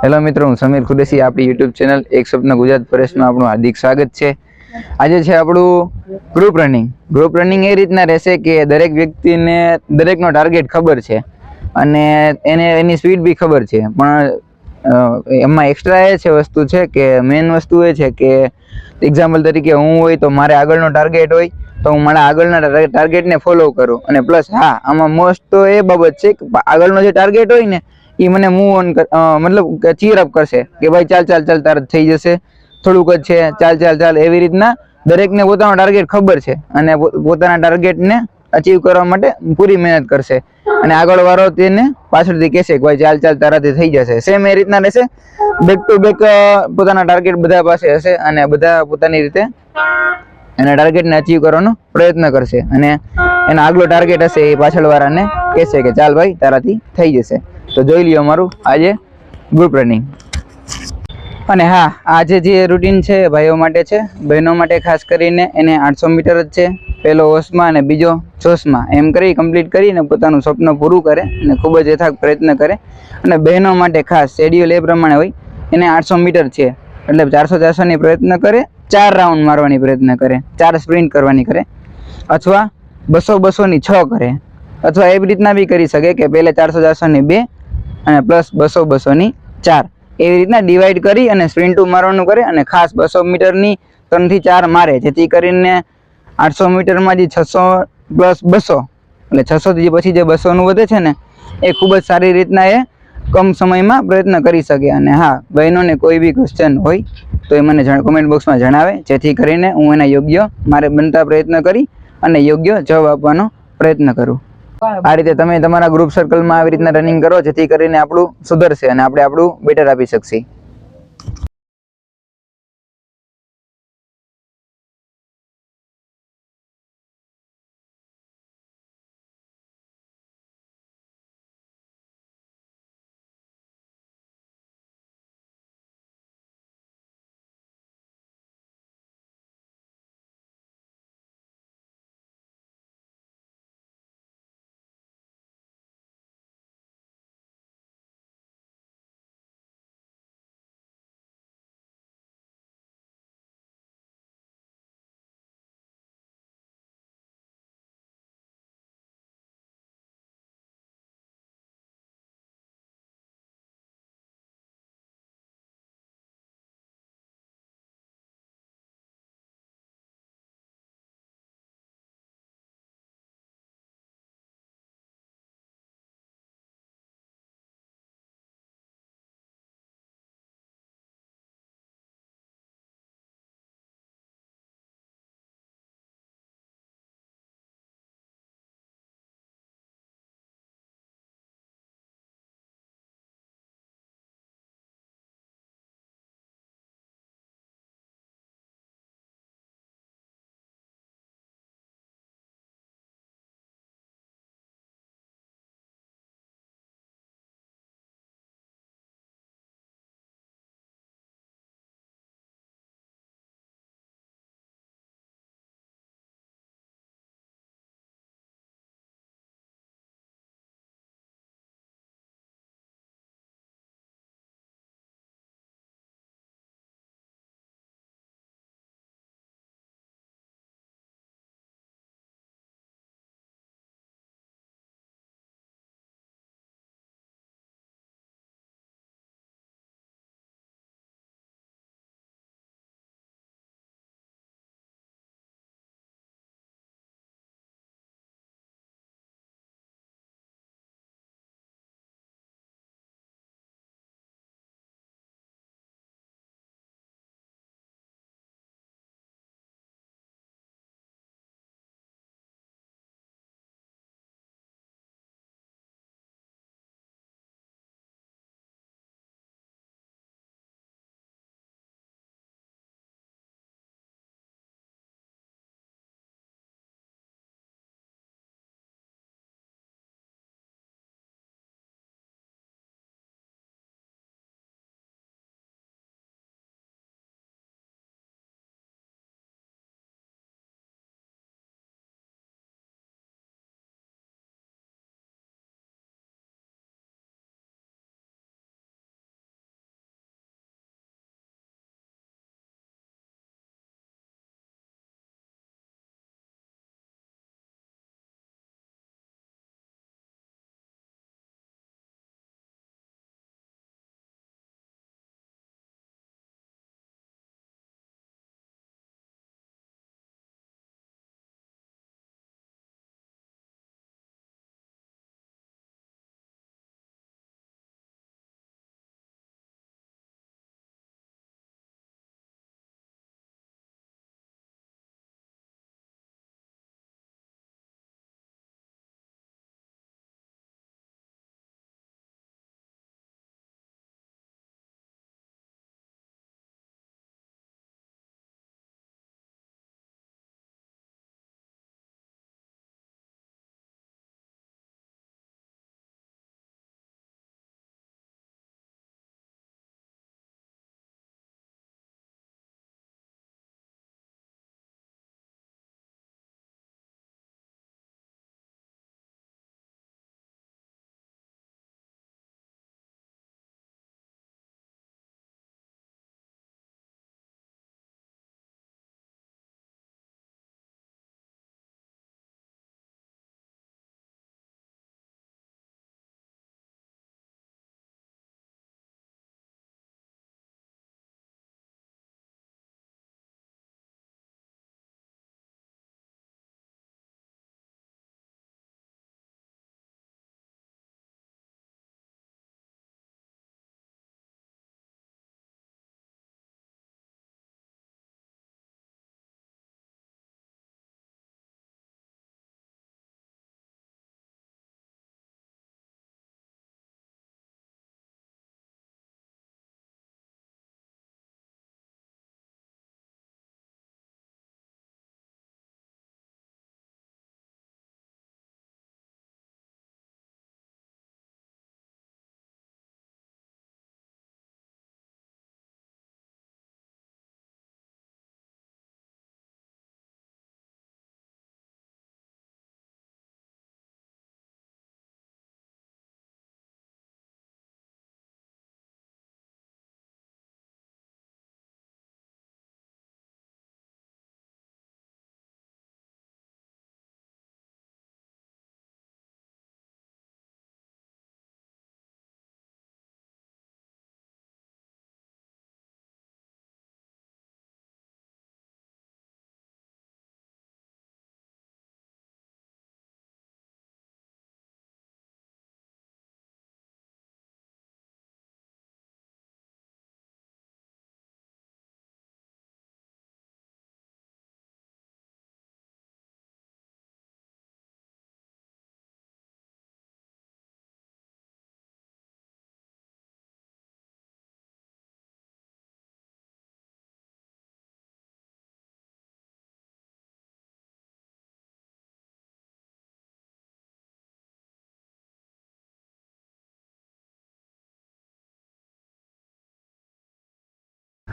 Hello મિત્રો, હું સમીર ખુરેશી. આપણી યુટ્યુબ ચેનલ એક સપના ગુજરાત પરેશમાં આપણું હાર્દિક સ્વાગત છે. આજે છે આપણું ગ્રુપ રનિંગ. ગ્રુપ રનિંગ એ રીતના રહેશે કે દરેક વ્યક્તિને દરેકનો ટાર્ગેટ ખબર છે અને એને એની સ્પીડ બી ખબર છે, પણ એમાં એક્સ્ટ્રા એ છે વસ્તુ છે કે મેઇન વસ્તુ એ છે કે એક્ઝામ્પલ તરીકે હું હોય તો મારે આગળનો ટાર્ગેટ હોય તો હું મારા આગળના ટાર્ગેટને ફોલો કરું. અને પ્લસ આમાં મોસ્ટ તો એ બાબત છે કે આગળનો જે ટાર્ગેટ હોય ને એ મને મૂવ ઓન મતલબ ચીર અપ કરશે કે ભાઈ ચાલ ચાલ ચાલ તારે થઈ જશે, થોડુંક જ છે, ચાલ ચાલ ચાલ. એવી રીતના દરેકને પોતાનો ટાર્ગેટ ખબર છે અને પોતાના ટાર્ગેટને અચીવ કરવા માટે પૂરી મહેનત કરશે અને આગળ વાળો તેને પાછળથી કહેશે કે ભાઈ ચાલ ચાલ તારાથી થઈ જશે. સેમ એ રીતના રહેશે. બેક ટુ બેક પોતાના ટાર્ગેટ બધા પાસે હશે અને બધા પોતાની રીતે એના ટાર્ગેટને અચીવ કરવાનો પ્રયત્ન કરશે અને એના આગલો ટાર્ગેટ હશે એ પાછળ વાળાને કહેશે કે ચાલ ભાઈ તારાથી થઈ જશે. તો જોઈ લ્યો અમારું આજે ગ્રુપ રનિંગ. અને હા, આજે જે રૂટીન છે ભાઈઓ માટે છે, બહેનો માટે ખાસ કરીને એને 800 મીટર જ છે. પહેલો હોશમાં અને બીજો જોશમાં, એમ કરી કમ્પ્લીટ કરીને પોતાનું સ્વપ્ન પૂરું કરે અને ખૂબ જ યથાર્થ પ્રયત્ન કરે. અને બહેનો માટે ખાસ શેડ્યુલ એ પ્રમાણે હોય, એને 800 મીટર છે એટલે 400-400ની પ્રયત્ન કરે, 4 રાઉન્ડ મારવાની પ્રયત્ન કરે, 4 સ્પ્રિન્ટ કરવાની કરે, અથવા 200-200ની 6 કરે, અથવા એવી રીતના બી કરી શકે કે પહેલે 400-400ની 2 અને પ્લસ 200-200ની 4, એવી રીતના ડિવાઈડ કરી અને સ્પ્રિન્ટું મારવાનું કરે. અને ખાસ 200 મીટરની 3 થી 4 મારે, જેથી કરીને 800 મીટરમાં જે 600 પ્લસ 200 એટલે 600 થી પછી જે 200નું વધે છે ને એ ખૂબ જ સારી રીતના એ કમ સમયમાં પ્રયત્ન કરી શકે. અને હા, બહેનોને કોઈ બી ક્વેશ્ચન હોય તો એ મને કોમેન્ટ બોક્સમાં જણાવે, જેથી કરીને હું એના યોગ્ય મારે બનતા પ્રયત્ન કરી અને યોગ્ય જવાબ આપવાનો પ્રયત્ન કરું. આ રીતે તમે તમારા ગ્રુપ સર્કલમાં આવી રીતના રનિંગ કરો, જેથી કરીને આપણું સુધરશે અને આપણે આપણું બેટર આપી શકશે.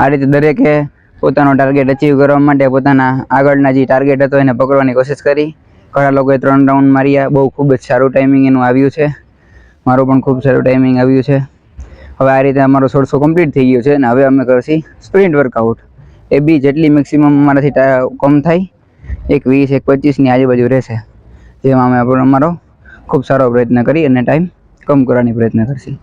આ રીતે દરેકે પોતાનો ટાર્ગેટ અચીવ કરવા માટે પોતાના આગળના જે ટાર્ગેટ હતો એને પકડવાની કોશિશ કરી. ઘણા લોકોએ 3 રાઉન્ડ માર્યા. બહુ ખૂબ જ સારું ટાઈમિંગ એનું આવ્યું છે. મારું પણ ખૂબ સારું ટાઈમિંગ આવ્યું છે. હવે આ રીતે અમારો 1600 કમ્પ્લીટ થઈ ગયો છે અને હવે અમે કરશી સ્પ્રિન્ટ વર્કઆઉટ. એ બી જેટલી મેક્સિમમ અમારાથી કમ થાય, 1:20 1:25ની આજુબાજુ રહેશે, જેમાં અમે અમારો ખૂબ સારો પ્રયત્ન કરી અને ટાઈમ કમ કરવાની પ્રયત્ન કરશી.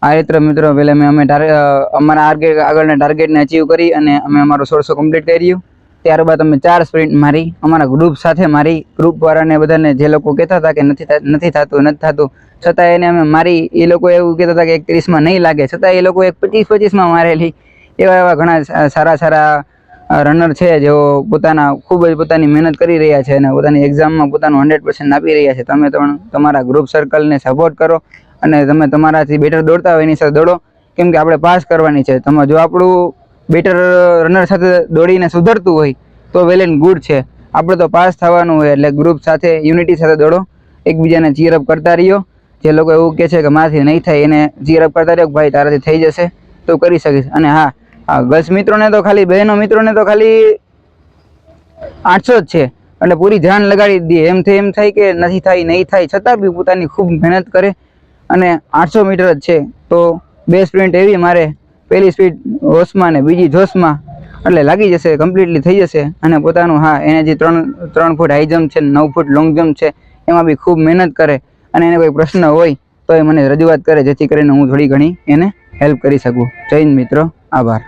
આ રીતે મિત્રો પહેલા અમારા આગળના ટાર્ગેટને અચીવ કરી અને અમે અમારું 1600 કમ્પ્લીટ કર્યું. ત્યારબાદ અમે 4 સ્પ્રિન્ટ મારી અમારા ગ્રુપ સાથે મારી. ગ્રુપવાળાને બધાને જે લોકો કહેતા હતા કે નથી થતું છતાં એને અમે મારી. એ લોકો એવું કહેતા હતા કે 31માં નહીં લાગે, છતાં એ લોકો 25-25માં મારેલી. એવા ઘણા સારા રનર છે જેઓ ખૂબ જ પોતાની મહેનત કરી રહ્યા છે અને પોતાની એક્ઝામમાં પોતાનું 100% આપી રહ્યા છે. તમે તમારા ગ્રુપ સર્કલને સપોર્ટ કરો અને તમે તમારાથી બેટર દોડતા હોય એની સાથે દોડો, કેમ કે આપણે પાસ કરવાની છે. જો આપણું બેટર રનર સાથે દોડીને સુધરતું હોય તો વેલ એન્ડ ગુડ છે. આપણે તો પાસ થવાનું હોય. એટલે ગ્રુપ સાથે યુનિટી સાથે દોડો, એકબીજાને ચીયરઅપ કરતા રહ્યો. જે લોકો એવું કહે છે કે મારાથી નહીં થાય એને ચીયરઅપ કરતા રહ્યો, ભાઈ તારાથી થઈ જશે, તો કરી શકીશ. અને હા, ગર્લ્સ મિત્રોને તો ખાલી, બહેનો મિત્રોને તો ખાલી 800 જ છે. એટલે પૂરી ધ્યાન લગાડી દઈએ. એમ થાય કે નથી થાય નહીં થાય, છતાં બી પોતાની ખૂબ મહેનત કરે અને 800 મીટર જ છે તો 2 સ્પ્રિન્ટ એવી મારે, પહેલી સ્પીડ હોશમાં ને બીજી જોશમાં, એટલે લાગી જશે, કમ્પ્લીટલી થઈ જશે. અને પોતાનું એને જે 3 ફૂટ હાઈ જમ્પ છે, 9 ફૂટ લોંગ જમ્પ છે, એમાં બી ખૂબ મહેનત કરે. અને એને કોઈ પ્રશ્ન હોય તો એ મને રજૂઆત કરે, જેથી કરીને હું થોડી ઘણી એને હેલ્પ કરી શકું. જય હિન્દ મિત્રો, આભાર.